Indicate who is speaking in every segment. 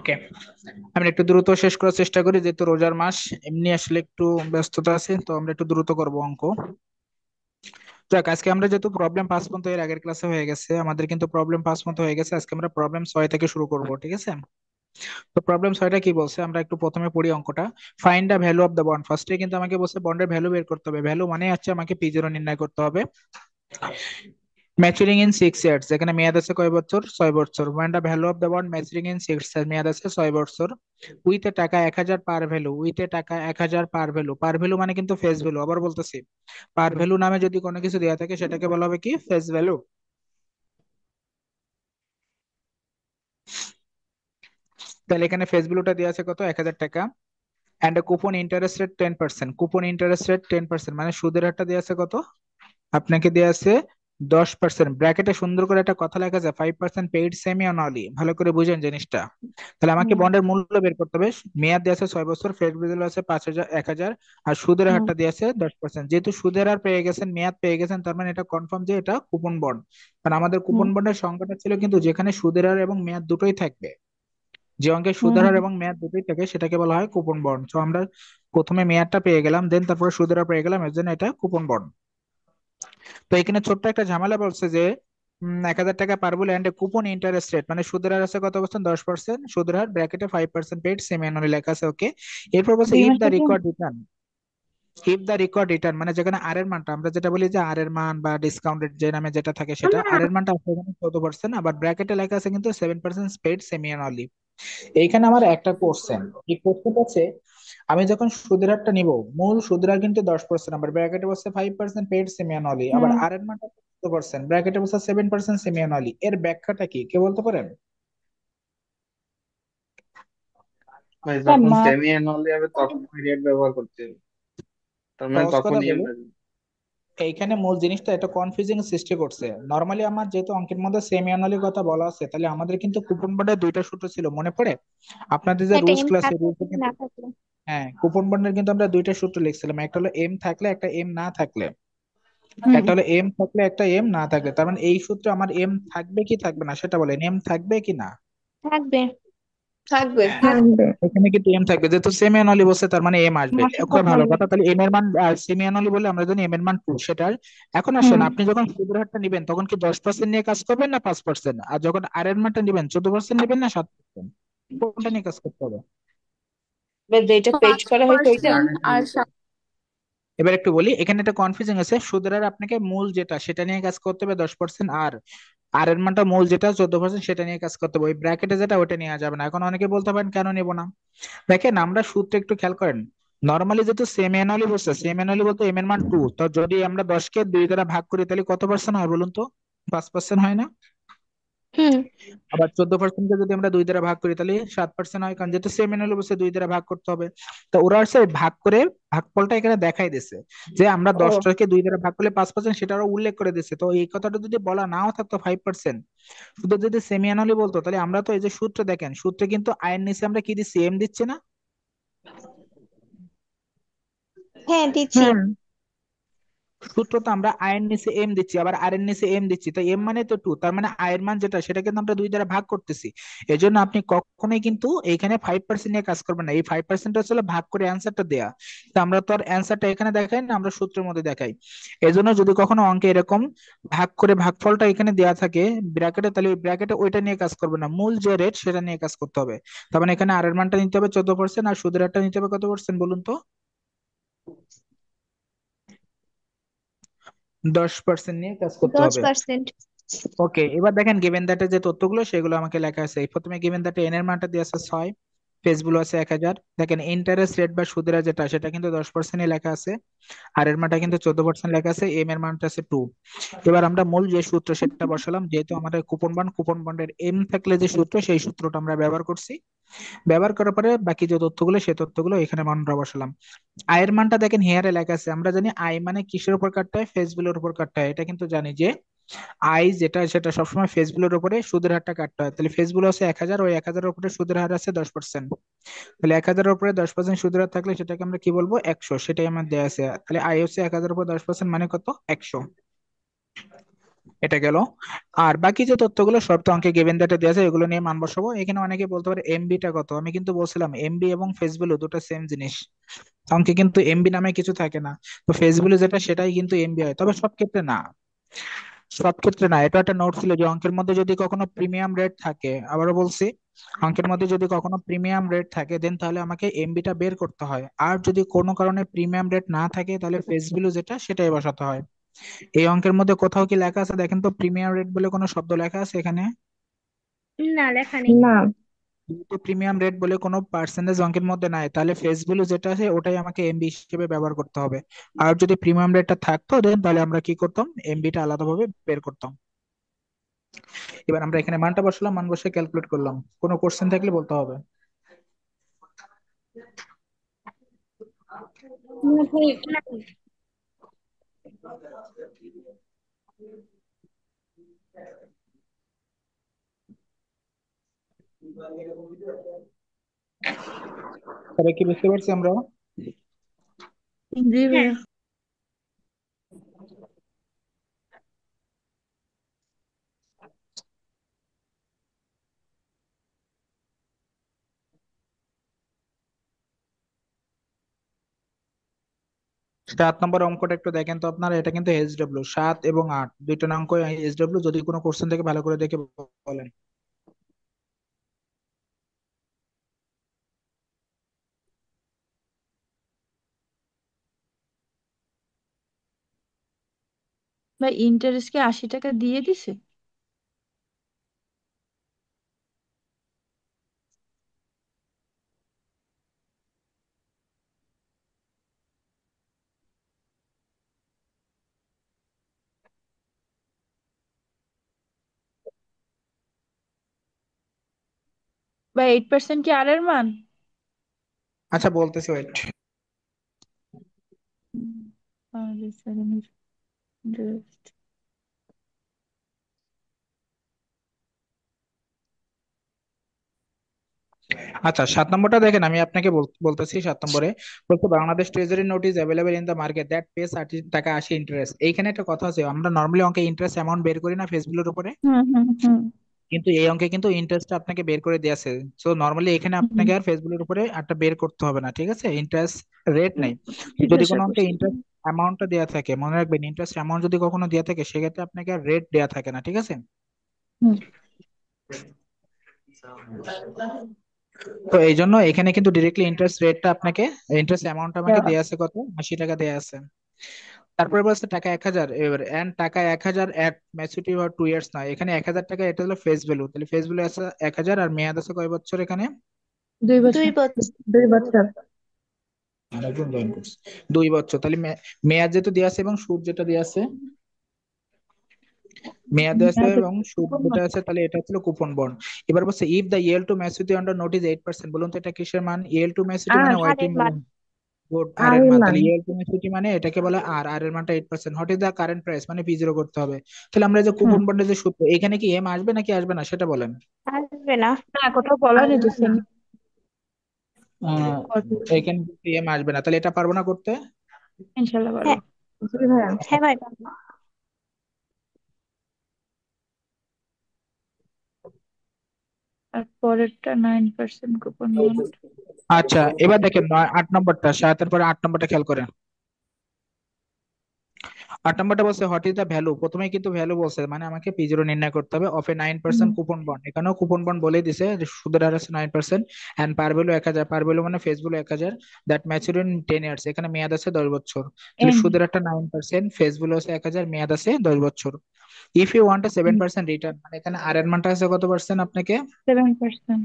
Speaker 1: ওকে, আমি একটু দ্রুত শেষ করার চেষ্টা করি, যেহেতু রোজার মাস। এমনি আসলে একটু ব্যস্ততা আছে, তো আমরা একটু দ্রুত করব অঙ্ক। যাক, আজকে আমরা যেহেতু প্রবলেম 5 পর্যন্ত এর আগের ক্লাসে হয়ে গেছে, আমাদের কিন্তু প্রবলেম 5 পর্যন্ত হয়ে গেছে। আজকে আমরা প্রবলেম 6 থেকে শুরু করব, ঠিক আছে? তো প্রবলেম 6টা কি বলছে আমরা একটু প্রথমে পড়ি অঙ্কটা। Find the value of the bond. ফার্স্টে কিন্তু আমাকে বলছে বন্ডের ভ্যালু বের করতে হবে। ভ্যালু মানে হচ্ছে আমাকে পি0 নির্ণয় করতে হবে। ম্যাচুরিং ইন 6 ইয়ার্স, যেখানে মেয়াদ আছে কয় বছর? 6 বছর। Find the value of the bond maturing in 6 years, মেয়াদ আছে 6 বছর। উইথ এ টাকা 1,000 পার ভ্যালু। উইথ এ টাকা 1,000 পার ভ্যালু। পার ভ্যালু মানে কিন্তু ফেস ভ্যালু, আবার বলতেছি, পার ভ্যালু নামে যদি কোনো কিছু দেওয়া থাকে সেটাকে বলা হবে কি? Face value. তাহলে এখানে ফেস ভ্যালুটা দেওয়া আছে কত? 1,000 টাকা। And coupon interest rate 10%। Coupon interest rate 10%, মানে সুদের হারটা দেওয়া আছে কত? আপনাকে দেওয়া আছে 10%। ব্র্যাকেটে সুন্দর করে একটা কথা লেখা আছে, 5% পেইড সেমি অনলি। ভালো করে বুঝেন জিনিসটা। তাহলে আমাকে
Speaker 2: হুম।
Speaker 1: বন্ডের মূল্য বের করতে হবে। মেয়াদ দেওয়া আছে 6 বছর, ফেড ভ্যালু আছে 5,000, 1,000, আর সুদের
Speaker 2: হুম।
Speaker 1: হারটা দিয়ে আছে 10%। যেহেতু সুদের হার পেয়ে গেছেন, মেয়াদ পেয়ে গেছেন, তার মানে এটা কনফার্ম যে এটা কুপন বন্ড। কারণ আমাদের
Speaker 2: হুম।
Speaker 1: কুপন বন্ডের সংখ্যাটা ছিল কিন্তু যেখানে সুদের হার এবং মেয়াদ দুটোই থাকবে। যে অঙ্কে সুদের
Speaker 2: হুম।
Speaker 1: হার এবং মেয়াদ দুটোই থাকে সেটাকে বলা হয় কুপন বন্ড। তো আমরা প্রথমে মেয়াদটা পেয়ে গেলাম, দেন তারপরে সুদের হার পেয়ে গেলাম, এর জন্য এটা কুপন বন্ড। তো এখানে ছোট্ট একটা ঝামেলা বলছে যে 1,000 টাকা পার বলে অ্যান্ড কুপন ইন্টারেস্ট রেট, মানে সুদের হার আছে কত পার্সেন্ট? 10%। সুদের হার ব্র্যাকেটে 5% পেড সেমি অ্যানুয়ালি লেখা আছে, ওকে। এরপর বলছে
Speaker 2: দুই
Speaker 1: ইফ
Speaker 2: মাস
Speaker 1: দ্য
Speaker 2: থেকে।
Speaker 1: Record return. If the record return মানে যেখানে আর এর মানটা, আমরা যেটা বলি যে আর এর মান বা ডিসকাউন্টেড যে নামে যেটা থাকে, সেটা আর এর মানটা আছে এখানে 14%, আবার ব্র্যাকেটে লেখা আছে কিন্তু 7% পেড সেমি অ্যানুয়ালি। এইখানে আমার একটা কোশ্চেন, এই কোশ্চেন আছে, আমি যখন সুদের হারটা নিব, মূল সুদের হার কিন্তু 10%, আবার ব্র্যাকেটে বসছে 5% পেইড সেমি অ্যানুয়ালি, আবার
Speaker 2: হুম।
Speaker 1: আর এর মানটা 10%, ব্র্যাকেটে বসছে 7% সেমি অ্যানুয়ালি। এর ব্যাখ্যাটা কি কে বলতে পারেন?
Speaker 3: ভাই
Speaker 2: তার
Speaker 3: যখন
Speaker 2: মা।
Speaker 3: সেমি অ্যানুয়ালি হবে তখন পিরিয়ড ব্যবহার করতে হবে, তার মানে
Speaker 1: সহজ
Speaker 3: তখন
Speaker 1: কথা
Speaker 3: ইএম
Speaker 1: বলি,
Speaker 3: থাকবে।
Speaker 1: এইখানে মূল জিনিসটা এটা কনফিউজিং সৃষ্টি করছে। নর্মালি আমার যেহেতু অঙ্কের মধ্যে সেমি অ্যানুয়ালি কথা বলা আছে, তাহলে আমাদের কিন্তু কুপন বোর্ডে দুইটা সূত্র ছিল, মনে পড়ে? আপনাদের যে
Speaker 2: একটা
Speaker 1: রুলস
Speaker 2: এম
Speaker 1: ক্লাসে
Speaker 2: থাকলে
Speaker 1: রুলসে
Speaker 2: কি
Speaker 1: কিন্তু,
Speaker 2: না থাকলে।
Speaker 1: হ্যাঁ, কুপন বন্ডের কিন্তু আমরা দুইটা সূত্র লিখছিলাম, একটা হলো এম থাকলে, একটা এম না থাকলে।
Speaker 2: হুম।
Speaker 1: একটা হলো এম থাকলে, একটা এম না থাকলে। তার মানে এই সূত্রে আমার এম থাকবে কি থাকবে না সেটা বলেন, এম থাকবে কি না?
Speaker 2: থাকবে। থাকবে।
Speaker 1: থাকবে। এখানে কিন্তু এম থাকবে, যেহেতু সেমি অ্যানুয়ালি বলছে তার মানে এম আসবে।
Speaker 2: মাসিক
Speaker 1: ওকে,
Speaker 2: কথা
Speaker 1: ভালো
Speaker 2: বলবে।
Speaker 1: কথা। তাহলে এম এর মান, সেমি অ্যানুয়ালি বলে আমরা জানি এম এর মান 2 সেটার। এখন আসেন,
Speaker 2: হুম।
Speaker 1: আপনি যখন সুদের হারটা নিবেন তখন কি 10% নিয়ে কাজ করবেন না 5%? আর যখন আর এর মানটা নিবেন 14% নিবেন না 7%? কোনটা নিয়ে কাজ করতে হবে?
Speaker 2: এবার যেটা পেজ
Speaker 4: পাঁচ
Speaker 2: করা হয়েছে ওইটা।
Speaker 4: পার্সেন্ট
Speaker 3: আগেরটা
Speaker 4: আর
Speaker 3: নিতে হবে।
Speaker 4: সাত।
Speaker 1: এবার একটু বলি, এখানে একটা কনফিউজিং আছে। সুদের হার আপনাকে মূল যেটা সেটা নিয়ে কাজ করতে হবে 10%, আর আর এর মানটা মূল যেটা 14% সেটা নিয়ে কাজ করতে হবে। ওই ব্র্যাকেটে যেটা ওটা নেওয়া যাবে না। এখন অনেকে বলতে পারেন কেন নেব না। দেখেন, আমরা সূত্র একটু খেয়াল করেন। নর্মালি যেহেতু সেম অ্যানুয়ালি বলছে, সেম অ্যানুয়ালি বলতে এম এর মান 2, তো যদি আমরা 10 কে 2 দ্বারা ভাগ করি তাহলে কত পার্সেন্ট হয় বলুন তো? 5% হয় না?
Speaker 2: হুম।
Speaker 1: আবার 14% কে যদি আমরা 2 দ্বারা ভাগ করি তাহলে 7% হয়, কারণ যেহেতু সেম অ্যানুয়ালি বলছে 2 দ্বারা ভাগ করতে হবে। তো ওরা হচ্ছে ভাগ করে ভাগফলটা এখানে দেখাই দিছে, যে আমরা
Speaker 2: ও।
Speaker 1: 10টাকে 2 দ্বারা ভাগ করলে 5%, সেটা ওরা উল্লেখ করে দিচ্ছে। তো এই কথাটা যদি বলা নাও থাকতো 5%, শুধু যদি সেমি অ্যানুয়ালি বলতো, তাহলে আমরা তো এই যে সূত্র দেখেন, সূত্রে কিন্তু আয়ের নিচে আমরা কি দিচ্ছি? এম দিচ্ছি না?
Speaker 2: হ্যাঁ, দিচ্ছি।
Speaker 1: হুম। সূত্র তো আমরা আয়ের নিচে এম দিচ্ছি, আবার আর এর নিচে এম দিচ্ছি, তো এম মানে তো 2, তার মানে আয়ের মান যেটা সেটা কিন্তু আমরা 2 দ্বারা ভাগ করতেছি। এজন্য আপনি কখনোই কিন্তু এইখানে 5% নিয়ে কাজ করবেন না। এই 5% হচ্ছে হলো ভাগ করে অ্যান্সারটা দেয়া। তো আমরা তো আর অ্যান্সারটা এখানে দেখাই না, আমরা সূত্রের মধ্যে দেখাই। এজন্য যদি কখনো অঙ্কে এরকম ভাগ করে ভাগফলটা এখানে দেয়া থাকে ব্র্যাকেটে, তাহলে ওই ব্র্যাকেটে ওইটা নিয়ে কাজ করবে না, মূল যে রেট সেটা নিয়ে কাজ করতে হবে। তার মানে এখানে আর এর মানটা নিতে হবে 14%, আর সুদের হারটা নিতে হবে কত পার্সেন্ট বলুন তো? 10% নিয়ে কাজ করতে
Speaker 2: দশ
Speaker 1: হবে।
Speaker 2: পার্সেন্ট
Speaker 1: ওকে, এবার দেখেন গিভেন দ্যাটে যে তথ্যগুলো সেগুলো আমাকে লেখা আছে। প্রথমে গিভেন দ্যাটে এন এর মানটা দিয়ে আছে 6, পেজ গুলো আছে 1,000। দেখেন ইন্টারেস্ট রেট বা সুদের হার যেটা সেটা কিন্তু 10% লেখা আছে, আর এর মানটা কিন্তু 14% লেখা আছে, এম এর মানটা আছে 2। এবার আমরা মূল যে সূত্র সেটা বসালাম, যেহেতু আমাদের কুপন বন্ডের এম থাকলে যে সূত্র, সেই সূত্রটা আমরা ব্যবহার করছি। ব্যবহার করার পরে বাকি যে তথ্যগুলো সেই তথ্যগুলো এখানে মানটা বসালাম। আয়ের মানটা দেখেন হেয়ারে লেখা আছে, আমরা জানি আয় মানে কিসের উপর কাটতে হয়? ফেস ভ্যালুর উপর কাটতে হয়। এটা কিন্তু জানি যে আই যেটা সেটা সবসময় ফেস ভ্যালুর উপরে সুদের হারটা কাটতে হয়। তাহলে ফেস ভ্যালু আছে 1,000, ওই 1,000 উপরে সুদের হার আছে 10%। তাহলে 1,000 উপরে 10% সুদের হার থাকলে সেটাকে আমরা কি বলবো? 100। সেটাই আমার দেয়া আছে। তাহলে আই হচ্ছে 1,000 উপর 10% মানে কত? 100। এটা গেল। আর বাকি যে তথ্যগুলো সব তো অঙ্কে গিভেন ডাটা দেওয়া আছে, এগুলো নিয়ে মান বসাবো। এখানে অনেকে বলতে পারে এমবিটা কত, আমি কিন্তু বলছিলাম এমবি এবং ফেস ভ্যালু দুটো সেম জিনিস। অঙ্কে কিন্তু এমবি নামে কিছু থাকে না। তো ফেস ভ্যালু যেটা সেটাই কিন্তু এমবি হয়, তবে সব ক্ষেত্রে না। সব ক্ষেত্রে না, এটা একটা নোট ছিল যে অঙ্কের মধ্যে যদি কখনো প্রিমিয়াম রেট থাকে, আবারও বলছি, অঙ্কের মধ্যে যদি কখনো প্রিমিয়াম রেট থাকে দেন তাহলে আমাকে এমবিটা বের করতে হয়। আর যদি কোনো কারণে প্রিমিয়াম রেট না থাকে তাহলে ফেস ভ্যালু যেটা সেটাই বসাতে হয়। এই অঙ্কের মধ্যে কোথাও কি লেখা আছে দেখেন তো, প্রিমিয়াম রেট বলে কোনো শব্দ লেখা আছে এখানে?
Speaker 2: না, লেখা নেই। না।
Speaker 1: যেহেতু প্রিমিয়াম রেট বলে কোনো পার্সেন্টেজ অঙ্কের মধ্যে নাই, তাহলে ফেস ভ্যালু যেটা আছে ওটাই আমাকে এমবি হিসেবে ব্যবহার করতে হবে। আর যদি প্রিমিয়াম রেটটা থাকতো দেন তাহলে আমরা কি করতাম, এমবিটা আলাদাভাবে বের করতাম। এবার আমরা এখানে মানটা বসালাম, মান বসে ক্যালকুলেট করলাম। কোনো কোশ্চেন থাকলে বলতে হবে।
Speaker 2: না ভাই, না।
Speaker 1: সবাই কি বুঝতে পারছি আমরা?
Speaker 2: জি
Speaker 4: হ্যাঁ।
Speaker 2: ভাইয়া।
Speaker 1: সাত নম্বর অঙ্কটা একটু দেখেন তো আপনারা, এটা কিন্তু এইচডব্লিউ 7 এবং 8 দুইটা অঙ্ক এইচডব্লিউ, যদি কোনো কোশ্চেন থেকে ভালো করে দেখে বলেন।
Speaker 4: ভাই ইন্টারেস্ট কি 80 টাকা দিয়ে দিছে? ভাই 8% কি আর এর মান?
Speaker 1: আচ্ছা বলতেছি, ওয়েট।
Speaker 4: বাংলাদেশ একাডেমির interest।
Speaker 1: আচ্ছা 7 নম্বরটা দেখেন, আমি আপনাকে বলতেছি 7 নম্বরে বলতে, Bangladesh treasury note is available in the market that pace 80 টাকা ইন্টারেস্ট। এইখানে একটা কথা আছে, আমরা নর্মালি অঙ্কে ইন্টারেস্ট অ্যামাউন্ট বের করি না ফেসবুকের উপরে,
Speaker 4: হুম হুম হুম
Speaker 1: কিন্তু এই অঙ্কে কিন্তু ইন্টারেস্টটা আপনাকে বের করে দিয়েছে। সো নর্মালি এখানে
Speaker 4: হুম।
Speaker 1: আপনাকে আর ফেসবুকের উপরে একটা বের করতে হবে না, ঠিক আছে? ইন্টারেস্ট রেট নাই। তো যদি
Speaker 4: জিজ্ঞাসা
Speaker 1: কোনো অঙ্কে
Speaker 4: করছি।
Speaker 1: ইন্টারেস্ট অ্যামাউন্টটা দেওয়া থাকে, মনে রাখবেন ইন্টারেস্ট অ্যামাউন্ট যদি কখনো দেওয়া থাকে সেক্ষেত্রে আপনাকে আর রেট দেওয়া থাকে না, ঠিক আছে?
Speaker 4: হুম।
Speaker 1: তো এই জন্য এখানে কিন্তু ডিরেক্টলি ইন্টারেস্ট রেটটা আপনাকে, ইন্টারেস্ট অ্যামাউন্ট আমাকে
Speaker 4: দেওয়া।
Speaker 1: দেওয়া আছে কত, 80 টাকা দেওয়া আছে। তারপরে বলছে টাকা 1,000, এবার এন্ড টাকা 1,000 এট ম্যাচুরিটি আর 2 ইয়ার্স নয়, এখানে 1,000 টাকা এটা হলো ফেস ভ্যালু, তাহলে ফেস ভ্যালু আছে 1,000 আর মেয়াদ আছে কয় বছর এখানে?
Speaker 4: 2 বছর।
Speaker 2: 2 বছর।
Speaker 4: 2 বছর।
Speaker 1: আরেকজন জয়েন করছে। 2 বছর, তাহলে মেয়াদ যেহেতু দেওয়া আছে এবং সুদ যেটা দেওয়া আছে, মেয়াদ দেওয়া আছে এবং সুদ যেটা আছে, তাহলে এটা হচ্ছে কুপন বন্ড। এবার বলছে if the yield to maturity on the note is 8%, বলুন তো এটা কিসের মান? ইয়েল টু ম্যাচুরিটি
Speaker 4: আর
Speaker 1: মানে ওয়াইটি
Speaker 2: আরের মান।
Speaker 1: মানে গুড, আর
Speaker 4: আর
Speaker 1: এর
Speaker 4: এর
Speaker 1: মান,
Speaker 4: মান।
Speaker 1: তাহলে ইয়েল টু ম্যাচুরিটি মানে এটাকে বলে আর, আর এর মানটা 8%। What is the current price মানে পি জিরো করতে হবে। তাহলে আমরা যে
Speaker 4: হুম।
Speaker 1: কুপন বন্ডের যে সূত্র, এখানে কি এম আসবে নাকি আসবে না সেটা বলেন।
Speaker 2: আসবে না।
Speaker 4: না, কোথাও বলা নেই তো সেম।
Speaker 1: আহ এখানে এম আসবে না, তাহলে এটা পারবো না করতে।
Speaker 4: ইনশাল্লাহ পারবো।
Speaker 2: হ্যাঁ।
Speaker 4: জি ভাইয়া।
Speaker 2: হ্যাঁ ভাই, পারবো।
Speaker 4: আর পরেরটা 9% কুপন বন্ড।
Speaker 1: আচ্ছা এবার দেখেন 8 নম্বরটা, 7-এর পরে 8 নম্বরটা খেয়াল করেন। 8 নম্বরটা বলছে হোয়াট ইজ দ্য ভ্যালু, প্রথমে কিন্তু ভ্যালু বলছে মানে আমাকে পি জিরো নির্ণয় করতে হবে, অফ এ 9% কুপন বন্ড। এখানেও কুপন বন্ড বলে দিছে যে সুদের হার আছে 9%, and par value 1,000, par value মানে face value 1,000, that mature in 10 years, এখানে মেয়াদ আছে 10 বছর। তাহলে
Speaker 4: এন।
Speaker 1: সুদের হারটা 9%, ফেস ভ্যালু আছে 1,000, মেয়াদ আছে 10 বছর। If you want a 7% return, মানে এখানে আর এর মানটা আছে কত পার্সেন্ট আপনাকে?
Speaker 4: 7%।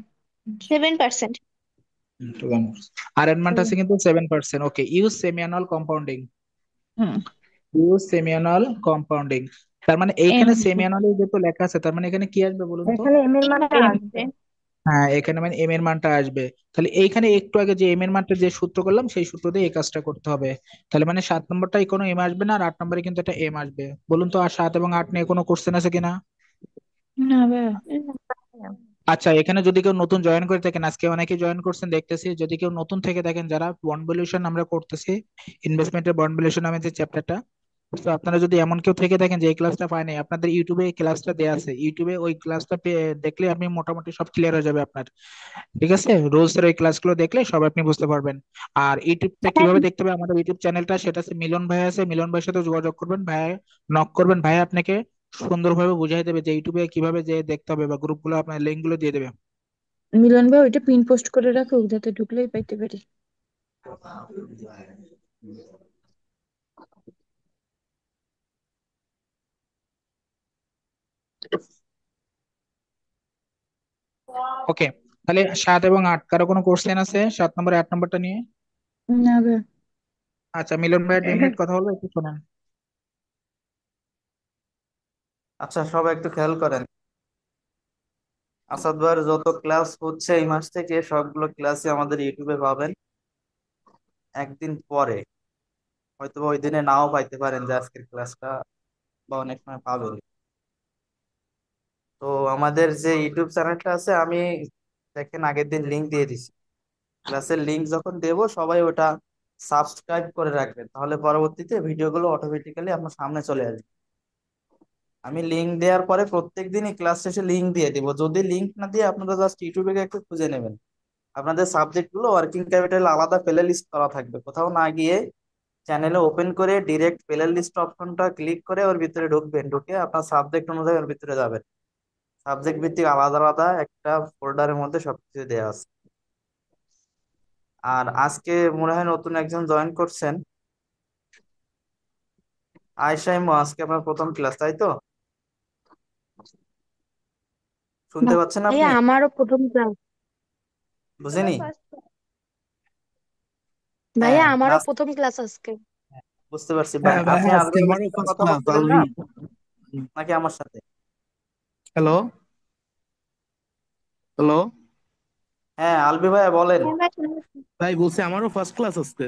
Speaker 2: 7%।
Speaker 1: আর এর মানটা আছে কিন্তু 7%। Okay, use semi annual compounding,
Speaker 4: hmm.
Speaker 1: Use semi annual compounding. তার মানে
Speaker 4: এন
Speaker 1: এইখানে সেমি
Speaker 4: আসবে।
Speaker 1: অ্যানুয়ালি যেহেতু লেখা আছে, তার মানে এখানে কি আসবে বলুন তো?
Speaker 4: এখানে এম এর
Speaker 2: এম
Speaker 4: মানটা আসবে।
Speaker 2: আসবে।
Speaker 1: হ্যাঁ এখানে মানে এম এর মানটা আসবে। তাহলে এইখানে একটু আগে যে এম এর মানটা যে সূত্র করলাম সেই সূত্র দিয়ে এই কাজটা করতে হবে। তাহলে মানে 7 নম্বরটাই কোনো এম আসবে না, আর 8 নম্বরে কিন্তু এটা এম আসবে। বলুন তো আর 7 এবং 8 নিয়ে কোনো কোশ্চেন আছে কিনা?
Speaker 4: না ভাইয়া।
Speaker 2: না।
Speaker 1: আচ্ছা এখানে যদি কেউ নতুন জয়েন করে থাকেন, আজকে অনেকে জয়েন করছেন দেখতেছি, যদি কেউ নতুন থেকে দেখেন, যারা বন্ড ভ্যালুয়েশন আমরা করতেছি, ইনভেস্টমেন্টের বন্ড ভ্যালুয়েশন নামে যে চ্যাপ্টারটা, তো আপনারা যদি এমন কেউ থেকে থাকেন যে এই ক্লাসটা পায় নাই, আপনাদের ইউটিউবে এই ক্লাসটা দেওয়া আছে, ইউটিউবে ওই ক্লাসটা দেখলে আপনি মোটামুটি সব ক্লিয়ার হয়ে যাবে আপনার। ঠিক আছে, রোজ এর ওই ক্লাসগুলো দেখলে সব আপনি বুঝতে পারবেন। আর ইউটিউবটা
Speaker 2: হ্যাঁ,
Speaker 1: কিভাবে দেখতে হবে, আমাদের ইউটিউব চ্যানেলটা সেটা আছে, মিলন ভাই আছে, মিলন ভাইয়ের সাথে যোগাযোগ করবেন, ভাই নক করবেন, ভাই আপনাকে সুন্দরভাবে বুঝাই দেবে যে ইউটিউবে কিভাবে যে দেখতে হবে, বা গ্রুপগুলো আপনার লিঙ্কগুলো দিয়ে দেবে।
Speaker 4: মিলন ভাই ওইটা পিন পোস্ট করে রাখো যাতে ঢুকলেই পাইতে পারি।
Speaker 1: ওকে, তাহলে 7 এবং 8 কারো কোনো কোশ্চেন আছে 7 নম্বর 8 নম্বরটা নিয়ে?
Speaker 4: না ভাই।
Speaker 1: আচ্ছা, মিলন ভাই 2 মিনিট কথা বলবো, একটু শোনেন।
Speaker 5: আচ্ছা, সবাই একটু খেয়াল করেন। আসাদ ভাইয়ের যত ক্লাস হচ্ছে এই মাস থেকে সবগুলো ক্লাসই আমাদের ইউটিউবে পাবেন। একদিন পরে হয়তো বা ওই দিনে নাও পাইতে পারেন যে আজকের ক্লাসটা, বা অনেক সময় পাবেন। তো আমাদের যে ইউটিউব চ্যানেলটা আছে, আমি দেখেন আগের দিন লিংক দিয়ে দিছি। ক্লাসের লিংক যখন দেবো সবাই ওটা সাবস্ক্রাইব করে রাখবেন, তাহলে পরবর্তীতে ভিডিওগুলো অটোমেটিক্যালি আপনার সামনে চলে আসবে। আমি লিংক দেওয়ার পরে প্রত্যেক দিনই ক্লাস শেষে লিংক দিয়ে দিব। যদি লিংক না দিয়ে আপনারা জাস্ট ইউটিউবে গিয়ে একটু খুঁজে নেবেন, আপনাদের সাবজেক্ট গুলো ওয়ার্কিং ক্যাপিটাল আলাদা প্লে লিস্ট করা থাকবে। কোথাও না গিয়ে চ্যানেলে ওপেন করে ডিরেক্ট প্লে লিস্ট অপশনটা ক্লিক করে ওর ভিতরে ঢুকবেন, ঢুকে আপনার সাবজেক্ট অনুযায়ী ওর ভিতরে যাবেন। সাবজেক্ট ভিত্তিক আলাদা আলাদা একটা ফোল্ডারের মধ্যে সবকিছু দেওয়া আছে। আর আজকে মনে হয় নতুন একজন জয়েন করছেন, আয়েশা ইমু। আজকে আপনার প্রথম ক্লাস, তাই তো? শুনতে পাচ্ছেন
Speaker 2: ভাইয়া
Speaker 5: আপনি?
Speaker 2: আমারও প্রথম ক্লাস।
Speaker 5: বুঝিনি।
Speaker 2: ভাইয়া
Speaker 5: হ্যাঁ,
Speaker 2: আমারও
Speaker 5: লাস্ট।
Speaker 2: প্রথম ক্লাস আজকে।
Speaker 5: বুঝতে পারছি।
Speaker 6: হ্যাঁ ভাই,
Speaker 5: আপনি
Speaker 6: হ্যাঁ, আজকে
Speaker 5: আলভি ভাইয়ের
Speaker 6: আমারও
Speaker 5: সাথে
Speaker 6: ফার্স্ট
Speaker 5: কথা
Speaker 6: ক্লাস
Speaker 5: বলছিলেন না,
Speaker 6: আলভি।
Speaker 5: নাকি আমার সাথে?
Speaker 6: Hello, hello.
Speaker 5: হ্যাঁ, আলভি ভাইয়া বলেন।
Speaker 2: হ্যাঁ ভাই, শুনতে পাচ্ছি।
Speaker 6: ভাই বলছি আমারও ফার্স্ট ক্লাস আজকে।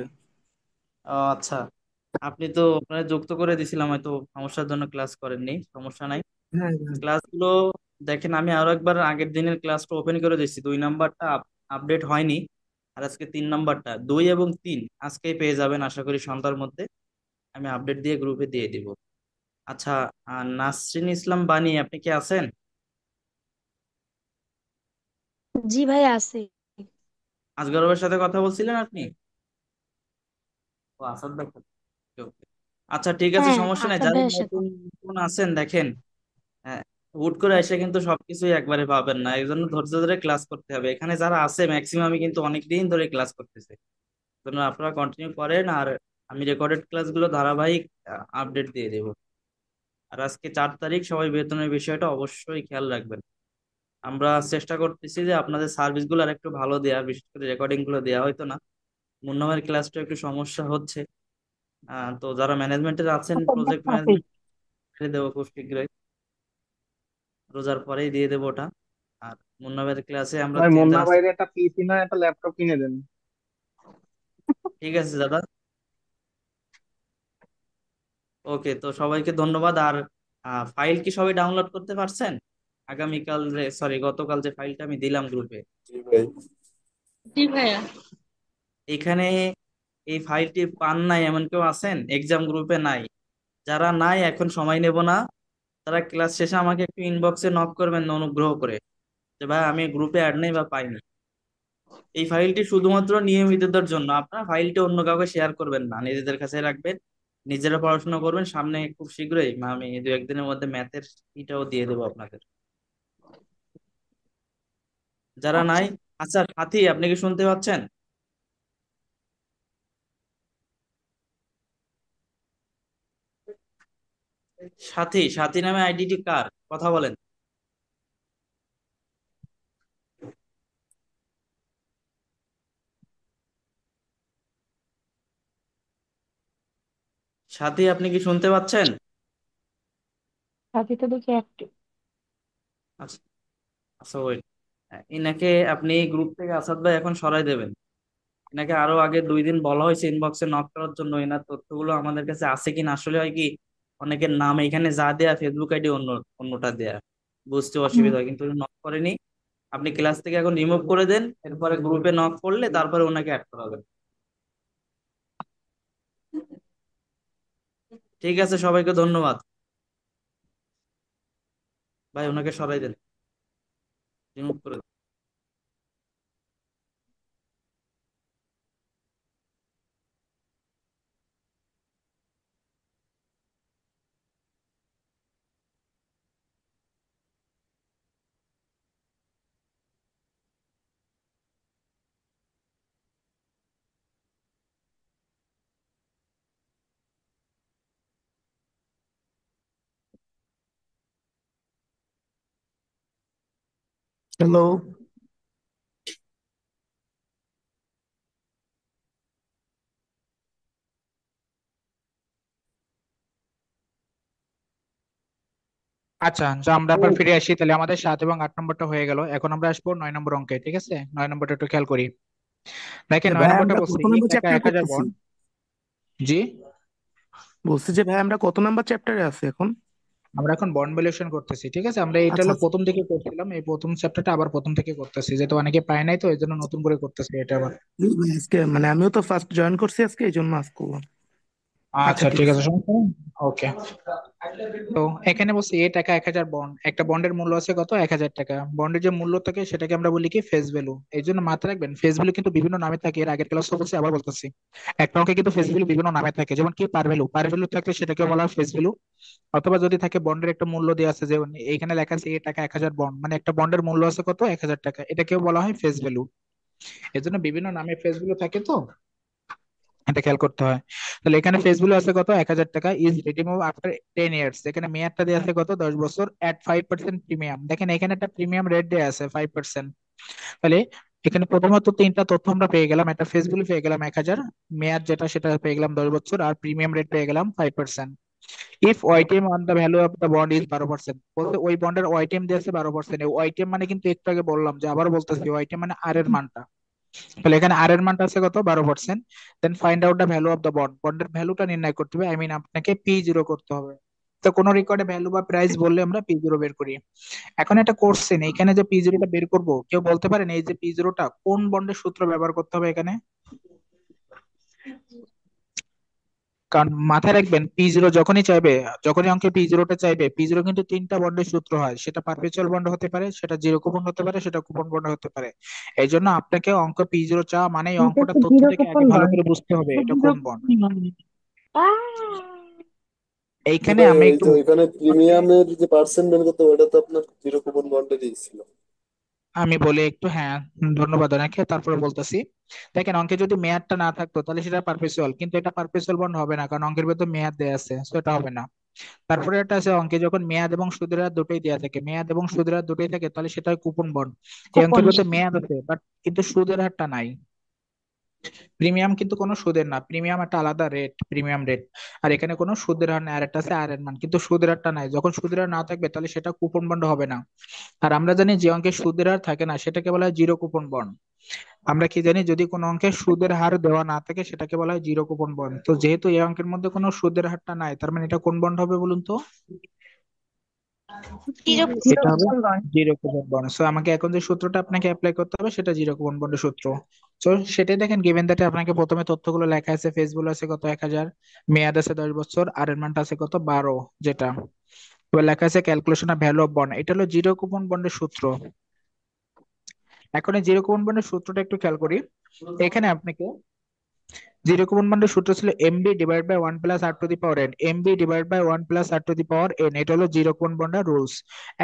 Speaker 5: ও আচ্ছা, আপনি তো আপনার যুক্ত করে দিছিলাম, হয়তো সমস্যার জন্য ক্লাস করেননি, সমস্যা নাই।
Speaker 6: হ্যাঁ হ্যাঁ।
Speaker 5: ক্লাসগুলো দেখেন, আমি আরো একবার আগের দিনের ক্লাসটা ওপেন করে দিচ্ছি। 2 নাম্বারটা আপডেট হয়নি, আর আজকে 3 নাম্বারটা, 2 এবং 3 আজকেই পেয়ে যাবেন আশা করি সন্ধ্যার মধ্যে। আমি আপডেট দিয়ে গ্রুপে দিয়ে দিব। আচ্ছা, নাসরিন ইসলাম বানি, আপনি কি আছেন?
Speaker 2: জি ভাই আছে।
Speaker 5: আজগরবের সাথে কথা বলছিলেন আপনি? ও আসাদ ভাই। Okay, okay. আচ্ছা, ঠিক আছে,
Speaker 2: হ্যাঁ,
Speaker 5: সমস্যা নাই।
Speaker 2: আসাদ
Speaker 5: যারা
Speaker 2: ভাইয়ের সাথে।
Speaker 5: নতুন নতুন আছেন দেখেন, হ্যাঁ, হুট করে এসে কিন্তু সবকিছুই একবারে পাবেন না, এই জন্য ধৈর্য ধরে ক্লাস করতে হবে। এখানে যারা আছে ম্যাক্সিমামই কিন্তু অনেক দিন ধরে ক্লাস করতেছে, জন্য আপনারা কন্টিনিউ করেন। আর আমি রেকর্ডেড ক্লাসগুলো ধারাবাহিক আপডেট দিয়ে দেবো। আর আজকে 4 তারিখ, সবাই বেতনের বিষয়টা অবশ্যই খেয়াল রাখবেন। আমরা চেষ্টা করতেছি যে আপনাদের সার্ভিসগুলো আর একটু ভালো দেওয়ার, বিশেষ করে রেকর্ডিং গুলো দেওয়া হয়তো না। মুন্নামের ক্লাসটা একটু সমস্যা হচ্ছে। তো যারা ম্যানেজমেন্টের আছেন, প্রজেক্ট ম্যানেজমেন্ট দেবো খুব শীঘ্রই, রোজার পরেই দিয়ে দেবো ওটা। আর মুন্নামের ক্লাসে আমরা
Speaker 3: ভাই, মুন্না
Speaker 5: 3টা।
Speaker 3: ভাইয়ের একটা পিসি না একটা ল্যাপটপ কিনে দেন।
Speaker 5: ঠিক আছে দাদা, ওকে। তো সবাইকে ধন্যবাদ। আর ফাইল কি সবাই ডাউনলোড করতে পারছেন? আগামীকাল যে, সরি, গতকাল যে ফাইলটা আমি দিলাম গ্রুপে,
Speaker 6: জি ভাই।
Speaker 4: জি ভাইয়া।
Speaker 5: এখানে এই ফাইলটি পান নাই এমন কেউ আছেন? এক্সাম গ্রুপে নাই? যারা নাই, এখন সময় নেব না, তারা ক্লাস শেষে আমাকে একটু ইনবক্সে নক করবেন অনুগ্রহ করে, যে ভাই আমি গ্রুপে অ্যাড নেই বা পাইনি। এই ফাইলটি শুধুমাত্র নিয়মিতদের জন্য, আপনারা ফাইলটি অন্য কাউকে শেয়ার করবেন না, নিজেদের কাছে রাখবেন, নিজেরা পড়াশোনা করবেন। সামনে খুব শীঘ্রই আমি 2-1 দিনের মধ্যে ম্যাথের এটাও দিয়ে দেবো আপনাদের, যারা নাই।
Speaker 2: আচ্ছা।
Speaker 5: আচ্ছা সাথী, আপনি কি শুনতে পাচ্ছেন? সাথী, সাথী নামে আইডিটি কার? কথা বলেন। সাথী, আপনি কি শুনতে পাচ্ছেন?
Speaker 4: সাথে তো দেখি অ্যাক্টিভ।
Speaker 5: আচ্ছা, আচ্ছা, ওয়েট। ইনাকে আপনি গ্রুপ থেকে আসাদ ভাই এখন সরাই দেবেন। এনাকে আরো আগে 2 দিন বলা হয়েছে ইনবক্সে নক করার জন্য, এনার তথ্যগুলো আমাদের কাছে আছে কিনা। আসলে হয় কি, অনেকের নাম এখানে যা দেয়া, ফেসবুক আইডি অন্য, অন্যটা দেয়া, বুঝতে
Speaker 4: হুম।
Speaker 5: অসুবিধা হয়, কিন্তু নক করেনি। আপনি ক্লাস থেকে এখন রিমুভ করে দেন, এরপরে গ্রুপে নক করলে তারপরে ওনাকে অ্যাড করাবেন। ঠিক আছে, সবাইকে ধন্যবাদ। ভাই ওনাকে সরাই দেন, রিমুভ করে দেন।
Speaker 6: হ্যালো।
Speaker 1: আচ্ছা, যা আমরা আবার ফিরে আসি, তাহলে আমাদের 7 এবং 8 নম্বরটা হয়ে গেল। এখন আমরা আসবো 9 নম্বর অঙ্কে। ঠিক আছে, 9 নম্বরটা একটু খেয়াল করি। দেখেন, নয়
Speaker 6: ভাই
Speaker 1: নম্বরটা
Speaker 6: আমরা
Speaker 1: বলছে
Speaker 6: কত
Speaker 1: এ
Speaker 6: নাম্বার
Speaker 1: টাকা
Speaker 6: চ্যাপ্টার
Speaker 1: 1,000
Speaker 6: করতেছি?
Speaker 1: বন্ড। জি,
Speaker 6: বলছি যে ভাই আমরা কত নাম্বার চ্যাপ্টারে আছি এখন?
Speaker 1: আমরা এখন বন্ড ভ্যালুয়েশন করতেছি। ঠিক আছে, আমরা এটা
Speaker 6: আচ্ছা
Speaker 1: হলো
Speaker 6: আচ্ছা।
Speaker 1: প্রথম থেকে করছিলাম, এই প্রথম চ্যাপ্টারটা আবার প্রথম থেকে করতেছি, যেহেতু অনেকে পায় নাই, তো এই জন্য নতুন করে করতেছি এটা আবার।
Speaker 6: এই ভাই আজকে মানে আমিও তো ফার্স্ট জয়েন করছি আজকে, এই জন্য আজ করলাম। আচ্ছা
Speaker 1: আচ্ছা
Speaker 6: ঠিক
Speaker 1: ঠিক
Speaker 6: আছে।
Speaker 1: আছে, সমস্যা নেই। ওকে। তো এখানে বলছি এ টাকা 1,000 বন্ড, একটা বন্ডের মূল্য আছে কত? 1,000 টাকা। বন্ডের যে মূল্য থাকে সেটাকে আমরা বলি কি? Face value. এই জন্য মাথায় রাখবেন, ফেস ভ্যালু কিন্তু বিভিন্ন নামে থাকে, এর আগের ক্লাসে বলছি, আবার বলতেছি। একটা অঙ্কে কিন্তু ফেস ভ্যালু বিভিন্ন নামে থাকে, যেমন কি পার ভ্যালু। পার ভ্যালু থাকলে সেটাকে বলা হয় ফেস ভ্যালু। অথবা যদি থাকে বন্ডের একটা মূল্য দেওয়া আছে, যেমন এইখানে লেখা আছে এ টাকা 1,000 বন্ড, মানে একটা বন্ডের মূল্য আছে কত? 1,000 টাকা, এটাকেও বলা হয় ফেস ভ্যালু। এর জন্য বিভিন্ন নামে ফেস ভ্যালু থাকে, তো এটা খেয়াল করতে হয়। তাহলে এখানে ফেস ভ্যালু আছে কত? 1,000 টাকা। Is redeemable after 10 years. এখানে মেয়াদটা দেওয়া আছে কত? 10 বছর। এট 5% প্রিমিয়াম। দেখেন এখানে একটা প্রিমিয়াম রেট দেওয়া আছে 5%। তাহলে এখানে প্রথমত তিনটা তথ্য আমরা পেয়ে গেলাম, একটা ফেস ভ্যালু পেয়ে গেলাম 1,000, মেয়াদ যেটা সেটা পেয়ে গেলাম 10 বছর, আর প্রিমিয়াম রেট পেয়ে গেলাম 5%। If YTM on the value of the bond is 12%, বলতে ওই বন্ডের ওয়াইটিএম দিয়েছে 12%। ওয়াইটিএম মানে কিন্তু একটু আগে বললাম, যে আবার বলতেছি, ওয়াইটিএম মানে আর এর মানটা। তাহলে এখানে আর এর মানটা আছে কত? 12%। Then find out the value of the bond, বন্ডের ভ্যালুটা নির্ণয় করতে হবে, আপনাকে P0 করতে হবে। তো কোনো রেকর্ডে ভ্যালু বা প্রাইস বললে আমরা P0 বের করি। এখন একটা কোশ্চেন, এখানে যে P0টা বের করব, কেউ বলতে পারেন এই যে P0টা কোন বন্ডের সূত্র ব্যবহার করতে হবে এখানে? কারণ মাথায় রাখবেন, P0 যখনই চাইবে, যখনই অঙ্কে P0টা চাইবে, P0 কিন্তু তিনটা বন্ডের সূত্র হয়, সেটা পারপেচুয়াল বন্ড হতে পারে, সেটা জিরো কুপন হতে পারে, সেটা কুপন বন্ড হতে পারে। এই জন্য আপনাকে অঙ্ক P0 চাওয়া মানে এই
Speaker 2: এটা
Speaker 1: অঙ্কটা
Speaker 2: তো
Speaker 1: তথ্য
Speaker 2: জিরো
Speaker 1: থেকে আগে
Speaker 2: কুপন
Speaker 1: ভালো
Speaker 2: বন্ড।
Speaker 1: করে বুঝতে হবে
Speaker 2: এটা
Speaker 1: এটা
Speaker 2: জিরো
Speaker 1: কোন বন্ড।
Speaker 2: Coupon bond.
Speaker 1: এইখানে
Speaker 7: কিন্তু
Speaker 1: আমি
Speaker 7: এই
Speaker 1: একটু
Speaker 7: যে ওইখানে প্রিমিয়ামের যে পার্সেন্ট বের করতে ওটা তো আপনার জিরো কুপন বন্ডেরই ছিল।
Speaker 1: আমি বলে একটু, হ্যাঁ, ধন্যবাদ অনেকে, তারপরে বলতেছি। দেখেন অঙ্কে যদি মেয়াদটা না থাকতো তাহলে সেটা পারপেচুয়াল, কিন্তু এটা পারপেচুয়াল বন্ড হবে না, কারণ অঙ্কের ভেতর মেয়াদ দেয়া আছে, তো এটা হবে না। তারপরে একটা আছে, অঙ্কে যখন মেয়াদ এবং সুদের হার দুটোই দেওয়া থাকে, মেয়াদ এবং সুদের হার দুটোই থাকে, তাহলে সেটা কুপন বন্ড। এই
Speaker 2: কুপন।
Speaker 1: অঙ্কের ভেতর মেয়াদ আছে বাট কিন্তু সুদের হারটা নাই। প্রিমিয়াম কিন্তু কোনো সুদের না, প্রিমিয়াম একটা আলাদা রেট, প্রিমিয়াম রেট। আর এখানে কোনো সুদের হার নেই, আর একটা আছে আর এর মান, কিন্তু সুদের হারটা নাই। যখন সুদের হার না থাকবে তাহলে সেটা কুপন বন্ড হবে না। আর আমরা জানি যে অঙ্কে সুদের হার থাকে না সেটাকে বলা হয় জিরো কুপন বন্ড। আমরা কি জানি, যদি কোনো অঙ্কে সুদের হার দেওয়া না থাকে সেটাকে বলা হয় জিরো কুপন বন্ড। তো যেহেতু এই অঙ্কের মধ্যে কোনো সুদের হারটা নাই, তার মানে এটা কোন বন্ড হবে বলুন তো?
Speaker 2: জিরো
Speaker 1: এটা হবে
Speaker 2: coupon bond.
Speaker 1: Zero coupon bond. So আমাকে এখন যে সূত্রটা আপনাকে অ্যাপ্লাই করতে হবে সেটা জিরো কুপন বন্ডের সূত্র। তো সেটাই দেখেন, গিভেন দ্যাটে আপনাকে প্রথমে তথ্যগুলো লেখা আছে, ফেস ভ্যালু আছে কত? 1,000, মেয়াদ আছে 10 বছর, আর এর মানটা আছে কত? 12, যেটা এবার লেখা আছে calculation of value of bond. এটা হলো জিরো কুপন বন্ডের সূত্র। এখন এই জিরো কুপন বন্ডের সূত্রটা একটু খেয়াল করি। এখানে আপনাকে জিরো কুপন বন্ডের সূত্র ছিল MB divide by 1 + r⁴n, MB divide by 1 + r⁴n, এটা হলো জিরো কুপন বন্ডের রুলস।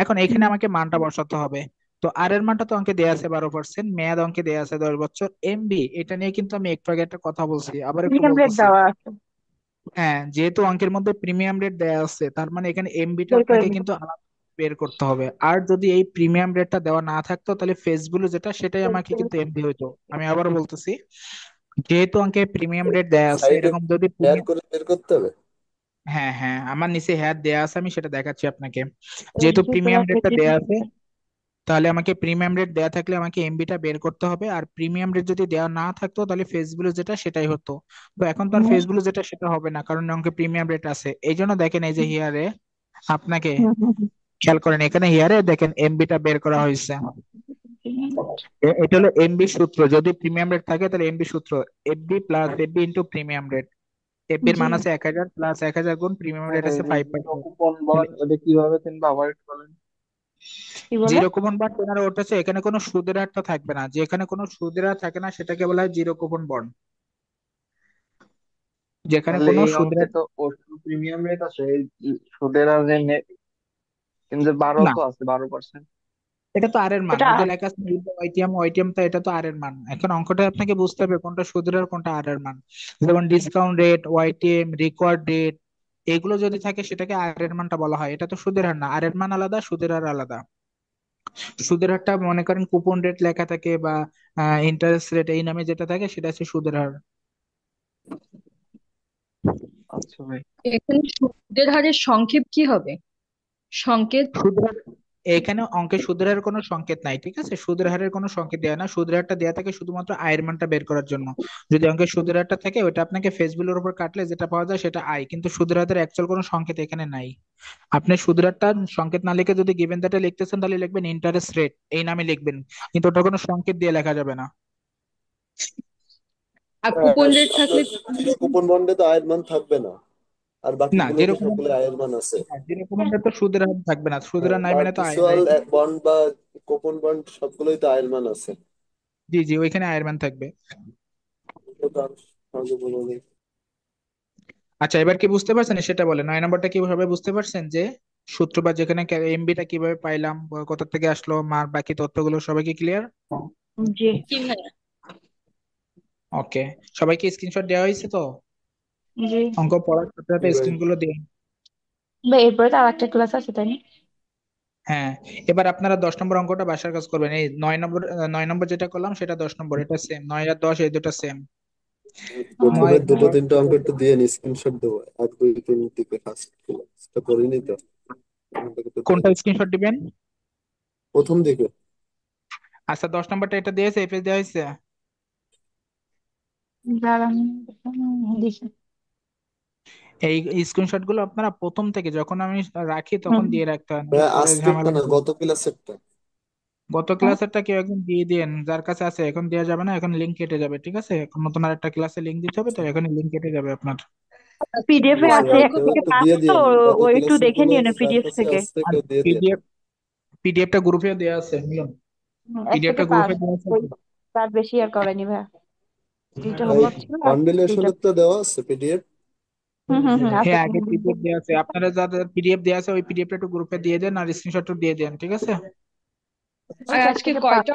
Speaker 1: এখন এখানে আমাকে মানটা বসাতে হবে। তো আর এর মানটা তো অঙ্কে দেয়া আছে 12%, মেয়াদ অঙ্কে দেয়া আছে 10 বছর, এমবি এটা নিয়ে কিন্তু আমি একটু আগে একটা কথা বলছি, আবার একটু
Speaker 2: প্রিমিয়াম রেট
Speaker 1: বলতেছি।
Speaker 2: দেওয়া আছে।
Speaker 1: হ্যাঁ, যেহেতু অঙ্কের মধ্যে প্রিমিয়াম রেট দেয়া আছে, তার মানে এখানে এমবিটা
Speaker 2: বের করে
Speaker 1: আপনাকে
Speaker 2: নিব।
Speaker 1: কিন্তু আলাদা বের করতে হবে। আর যদি এই প্রিমিয়াম রেটটা দেওয়া না থাকতো তাহলে ফেসগুলো যেটা সেটাই আমাকে কিন্তু এমবি হইতো। আমি আবারও বলতেছি, যেহেতু অঙ্কে প্রিমিয়াম রেট দেয়া আছে,
Speaker 7: সাইডে
Speaker 1: এরকম যদি
Speaker 7: শেয়ার করে বের করতে হবে।
Speaker 1: হ্যাঁ হ্যাঁ, আমার নিচে হ্যাঁ দেয়া আছে, আমি সেটা দেখাচ্ছি আপনাকে। যেহেতু
Speaker 2: এসডি
Speaker 1: প্রিমিয়াম
Speaker 2: প্লাস
Speaker 1: রেটটা
Speaker 2: এটি।
Speaker 1: দেয়া আছে, তাহলে আমাকে প্রিমিয়াম রেট দেয়া থাকলে আমাকে এমবিটা বের করতে হবে, আর প্রিমিয়াম রেট যদি দেওয়া না থাকতো তাহলে ফেসগুলো যেটা সেটাই হতো। তো এখন তো আর ফেসগুলো যেটা সেটা হবে না, কারণ অঙ্কে প্রিমিয়াম রেট আছে। এই জন্য দেখেন এই যে হিয়ারে আপনাকে খেয়াল করেন, এখানে হিয়ারে দেখেন এমবিটা বের করা হয়েছে। এটা হলো এমবি সূত্র, যদি প্রিমিয়াম রেট থাকে তাহলে এমবি সূত্র, FB plus FB into premium rate. এফবির
Speaker 4: জি
Speaker 1: মান আছে 1,000 প্লাস 1,000 গুণ প্রিমিয়াম রেট
Speaker 3: এই
Speaker 1: আছে
Speaker 3: যে
Speaker 1: 5%।
Speaker 3: জিরো কুপন বন্ড ওটা কিভাবে চিনবো আবার একটু বলেন।
Speaker 4: কি বলে?
Speaker 1: জিরো কুপন বন্ড তোমার ওটা হচ্ছে এখানে কোনো সুদের হার তো থাকবে না, যেখানে কোনো সুদের হার থাকে না সেটাকে বলা হয় জিরো কুপন বন্ড। যেখানে
Speaker 3: তাহলে
Speaker 1: কোনো
Speaker 3: এই
Speaker 1: সুদের
Speaker 3: অঙ্কে
Speaker 1: হার
Speaker 3: তো ওর প্রিমিয়াম রেট আছে, এই সুদের আর যে কিন্তু 12
Speaker 1: না,
Speaker 3: তো আছে, 12%।
Speaker 1: এটা তো আর এর মান,
Speaker 4: এটা
Speaker 1: ওই যে লেখা আছে ওয়াইটিএম, ওয়াইটিএম তো এটা তো আর এর মান। এখন অঙ্কটা আপনাকে বুঝতে হবে কোনটা সুদের আর কোনটা আর এর মান। যেমন discount rate, YTM, record rate, এগুলো যদি থাকে সেটাকে আর এর মানটা বলা হয়। এটা তো সুদের হার না, আর এর মান আলাদা, সুদের হার আলাদা। সুদের হারটা মনে করেন কুপন রেট লেখা থাকে বা ইন্টারেস্ট রেট এই নামে যেটা থাকে সেটা হচ্ছে সুদের হার।
Speaker 3: আচ্ছা ভাই।
Speaker 8: এখানে সুদের হারের সংক্ষেপ কি হবে? সংকেত?
Speaker 1: সুদের হার- এখানে অঙ্কে সুদের হারের কোনো সংকেত নাই, ঠিক আছে? সুদের হারের কোনো সংকেত দেয়া না, সুদের হারটা দেয়া থাকে শুধুমাত্র আয়ের মানটা বের করার জন্য। যদি অঙ্কে সুদের হারটা থাকে ওটা আপনাকে ফেসবুকের উপর কাটলে যেটা পাওয়া যায় সেটা আয়, কিন্তু সুদের হারের অ্যাকচুয়াল কোনো সংকেত এখানে নাই। আপনি সুদের হারটা সংকেত না লিখে যদি গিভেন দ্যাটে লিখতেছেন তাহলে লিখবেন ইন্টারেস্ট রেট এই নামে লিখবেন, কিন্তু ওটা কোনো সংকেত দিয়ে লেখা যাবে না।
Speaker 8: আর কুপন রেট থাকলে?
Speaker 7: আপনার জিরো কুপন বন্ডে তো আয়ের মান থাকবে না, আর
Speaker 1: না,
Speaker 7: বাকিগুলোতে
Speaker 1: যেরকম
Speaker 7: সবগুলো আয়ের মান আছে।
Speaker 1: যেরকম তো সুদের হার থাকবে না, সুদের হার নাই মানে তো আয়
Speaker 7: ভার্চুয়াল
Speaker 1: নাই।
Speaker 7: বন্ড বা কুপন বন্ড সবগুলোই তো আয়ের মান আছে।
Speaker 1: জি জি, ওইখানে আয়ের মান থাকবে।
Speaker 7: এটা তো আরো সহজে বলা যায়।
Speaker 1: আচ্ছা, এবার কি বুঝতে পারছেন সেটা বলেন, 9 নম্বরটা কিভাবে বুঝতে পারছেন যে সূত্র বা যেখানে এমবিটা কিভাবে পাইলাম বা কোথা থেকে আসলো, মার বাকি তথ্যগুলো সবাই কি ক্লিয়ার?
Speaker 4: জি
Speaker 8: কি ভাইয়া?
Speaker 1: ওকে, সবাইকে স্ক্রিনশট দেওয়া হয়েছে তো?
Speaker 4: জি
Speaker 1: অঙ্ক পড়ার সাথে
Speaker 7: জি
Speaker 1: সাথে
Speaker 7: ভাই।
Speaker 1: স্ক্রিন গুলো দিন।
Speaker 4: ভাই, এরপরে তো আর একটা ক্লাস আছে তাই না?
Speaker 1: হ্যাঁ, এবার আপনারা 10 নম্বর অঙ্কটা বাসার কাজ করবেন। এই 9 নম্বর, 9 নম্বর যেটা করলাম সেটা 10 নম্বর, এটা সেম, 9 আর 10 এই দুটো সেম।
Speaker 7: প্রথমে
Speaker 1: নয়
Speaker 7: দুটো তিনটা অঙ্ক একটু দিয়ে নি, স্ক্রিনশট দেবো 1 2 3 দিকে ফার্স্ট ক্লাসটা করিনি তো, ওটাকে তো দিয়ে
Speaker 1: কোনটা
Speaker 7: দিই
Speaker 1: স্ক্রিনশট দিবেন?
Speaker 7: প্রথম দিকে।
Speaker 1: আচ্ছা, 10 নম্বরটা এটা দিয়েছে, এই পেজ দেওয়া হয়েছে।
Speaker 4: দাঁড়ান, দেখি।
Speaker 1: এই স্ক্রিনশট গুলো আপনারা প্রথম থেকে যখন আমি রাখি তখন
Speaker 4: হুম।
Speaker 1: দিয়ে রাখতে হয়,
Speaker 7: ভাই
Speaker 1: নাহলে পরে
Speaker 7: আজকেরটা
Speaker 1: ঝামেলা
Speaker 7: না,
Speaker 1: হবে।
Speaker 7: গত ক্লাসেরটা।
Speaker 1: গত
Speaker 4: হ্যাঁ,
Speaker 1: ক্লাসেরটা কেউ একজন দিয়ে দিন, যার কাছে আছে। এখন দেওয়া যাবে না, এখন লিঙ্ক কেটে যাবে, ঠিক আছে? এখন নতুন আর একটা ক্লাসে লিঙ্ক দিতে হবে, তো এখন লিঙ্ক কেটে যাবে আপনার।
Speaker 4: পিডিএফ এ
Speaker 7: আচ্ছা
Speaker 4: আছে,
Speaker 7: ভাই,
Speaker 4: এখন
Speaker 7: কেউ
Speaker 4: থেকে
Speaker 7: একটু
Speaker 4: পাস
Speaker 7: দিয়ে
Speaker 4: তো,
Speaker 7: দিয়েন গত
Speaker 4: ওই একটু
Speaker 7: ক্লাসের
Speaker 4: দেখে
Speaker 7: গুলো,
Speaker 4: নিও না
Speaker 7: যার
Speaker 4: পিডিএফ
Speaker 7: কাছে
Speaker 4: থেকে।
Speaker 7: আসছে
Speaker 1: আর
Speaker 7: কেউ দিয়ে দিয়েন।
Speaker 1: পিডিএফটা গ্রুপে দেওয়া আছে, মিলন।
Speaker 4: এক থেকে
Speaker 1: পিডিএফটা
Speaker 4: পাস,
Speaker 1: গ্রুপে দেওয়া আছে।
Speaker 4: ওই তার বেশি আর করেনি ভাই। দুইটা
Speaker 7: এই
Speaker 4: হোমওয়ার্ক ছিল আর দুইটা।
Speaker 7: কনভ্যালুয়েশনের তো দেওয়া আছে পিডিএফ।
Speaker 4: হুম হুম হুম, আছে।
Speaker 1: হ্যাঁ, আগে পিডিএফ দেওয়া আছে, আপনারা যাদের পিডিএফ দেওয়া আছে ওই পিডিএফটা একটু গ্রুপে দিয়ে দেন আর স্ক্রিনশটটা দিয়ে দেন, ঠিক আছে?
Speaker 8: আর
Speaker 4: এক
Speaker 8: আজকে
Speaker 4: থেকে পাস।
Speaker 8: কয়টা